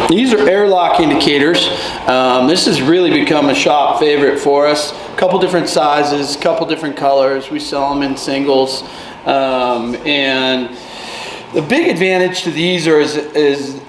These are AirLock indicators. This has really become a shop favorite for us. A couple different sizes, couple different colors. We sell them in singles. And the big advantage to these is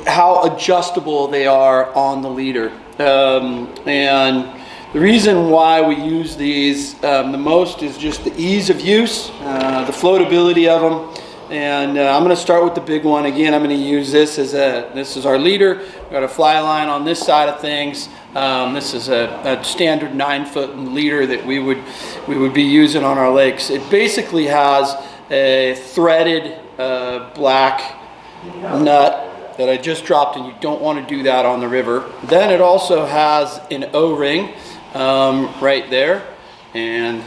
how adjustable they are on the leader. And the reason why we use these the most is just the ease of use, the floatability of them. And I'm going to start with the big one. Again, I'm going to use this as this is our leader. We've got a fly line on this side of things. This is a standard 9-foot leader that we would be using on our lakes. It basically has a threaded black nut that I just dropped, and you don't want to do that on the river. Then it also has an O-ring right there, and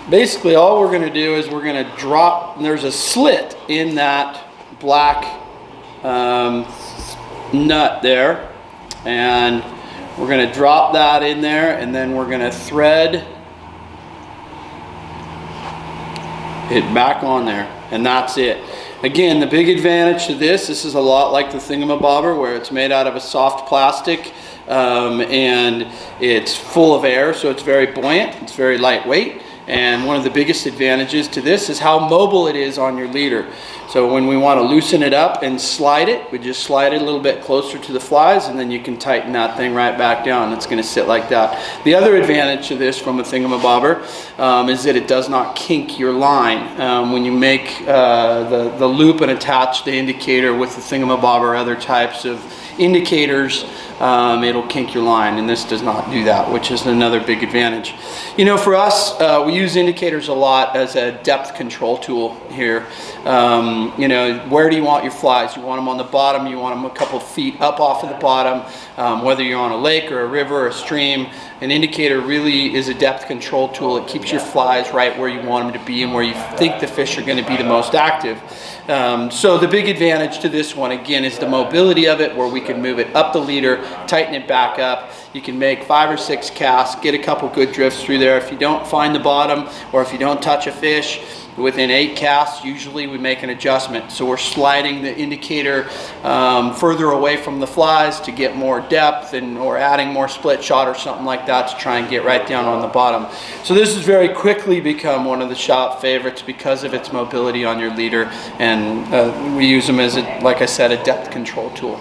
basically all we're going to do is we're going to drop, and there's a slit in that black nut there, and we're going to drop that in there, and then we're going to thread it back on there, and that's it. Again, the big advantage to this is a lot like the thingamabobber, where it's made out of a soft plastic, and it's full of air, so it's very buoyant, it's very lightweight. And one of the biggest advantages to this is how mobile it is on your leader. So when we want to loosen it up and slide it, we just slide it a little bit closer to the flies, and then you can tighten that thing right back down. It's going to sit like that. The other advantage to this from a thingamabobber is that it does not kink your line. When you make the loop and attach the indicator with the thingamabobber or other types of indicators, it'll kink your line, and this does not do that, which is another big advantage. You know, for us, we use indicators a lot as a depth control tool here. You know, where do you want your flies? You want them on the bottom, you want them a couple feet up off of the bottom, whether you're on a lake or a river or a stream. An indicator really is a depth control tool. It keeps your flies right where you want them to be and where you think the fish are going to be the most active. So the big advantage to this one, again, is the mobility of it, where we can move it up the leader, tighten it back up. You can make 5 or 6 casts, get a couple good drifts through there. If you don't find the bottom, or if you don't touch a fish, within 8 casts, usually we make an adjustment. So we're sliding the indicator further away from the flies to get more depth, or adding more split shot or something like that to try and get right down on the bottom. So this has very quickly become one of the shop favorites because of its mobility on your leader, and we use them as, like I said, a depth control tool.